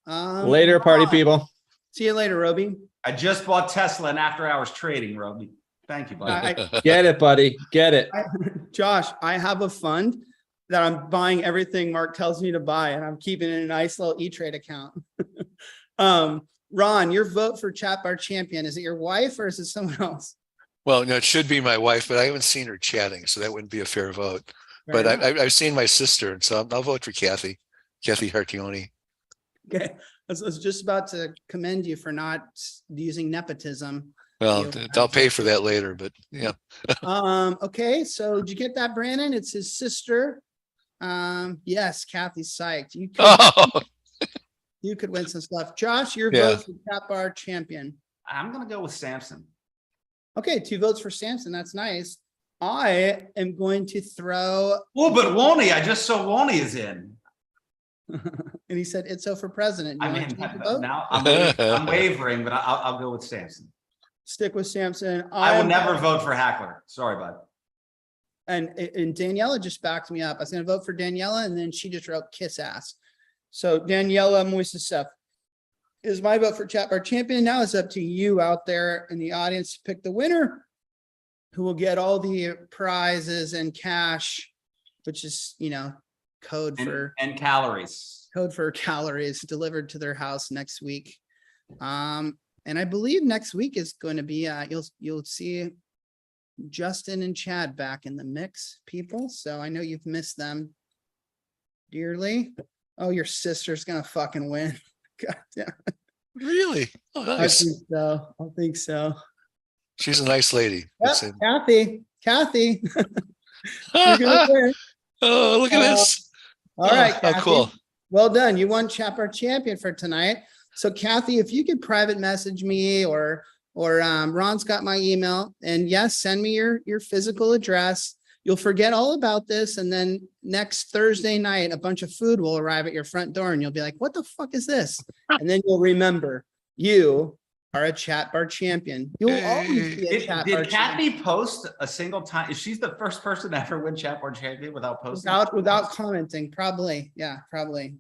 Later, party people. See you later, Roby. I just bought Tesla in after hours trading, Roby. Thank you, buddy. Get it, buddy. Get it. Josh, I have a fund that I'm buying everything Mark tells me to buy, and I'm keeping it in a nice little E-Trade account. Ron, your vote for chat bar champion, is it your wife or is it someone else? Well, no, it should be my wife, but I haven't seen her chatting, so that wouldn't be a fair vote. But I've seen my sister, and so I'll vote for Kathy Hartioni. Okay, I was just about to commend you for not using nepotism. Well, I'll pay for that later, but yeah. Okay, so did you get that, Brandon? It's his sister. Yes, Kathy's psyched. You could win some stuff. Josh, your vote for chat bar champion. I'm gonna go with Samson. Okay, 2 votes for Samson. That's nice. I am going to throw, Well, but Woney, I just saw Woney is in. and he said, it's so for president. You I wanna mean, change your vote? now I'm wavering, but I'll go with Sampson. Stick with Sampson. I will am- never vote for Hackler. Sorry, bud. And Daniela just backed me up. I was gonna vote for Daniela, and then she just wrote kiss ass. So Daniela Moiseseff is my vote for chat bar champion. Now it's up to you out there in the audience to pick the winner, who will get all the prizes and cash, which is, code for And calories. calories delivered to their house next week. And I believe next week is going to be, you'll see Justin and Chad back in the mix, people. So I know you've missed them dearly. Oh, your sister's gonna fucking win. God damn. Really? Oh, I nice. think so. I think so. She's a nice lady. Yep, Kathy. You're gonna win. Oh, look at this. All right, Oh, Kathy. cool. Well done. You won Chat Bar Champion for tonight. So Kathy, if you could private message me or Ron's got my email, and yes, send me your physical address. You'll forget all about this. And then next Thursday night, a bunch of food will arrive at your front door and you'll be like, what the fuck is this? And then you'll remember you are a Chat Bar champion. You'll always be a Chat Bar Did champion. Kathy post a single time? Is she's the first person to ever win Chat Bar Champion without posting? Without commenting, probably. Yeah, probably.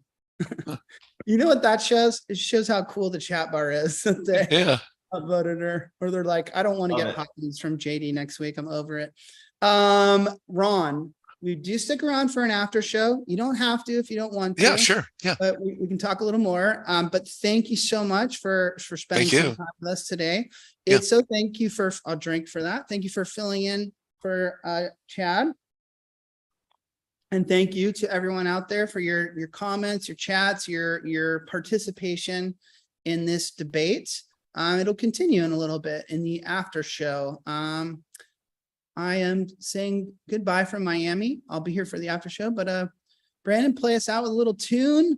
You know what that shows? It shows how cool the chat bar is. That they Yeah. upvoted her, or they're like, I don't want to Love get it. hot news from JD next week. I'm over it. Ron, we do stick around for an after show. You don't have to if you don't want to. Yeah, sure. Yeah. But we can talk a little more. But thank you so much for spending Thank some you. time with us today. Yeah. It's so thank you for, I'll drink for that. Thank you for filling in for Chad. And thank you to everyone out there for your comments, your chats, your participation in this debate. It'll continue in a little bit in the after show. I am saying goodbye from Miami. I'll be here for the after show, but Brandon, play us out with a little tune.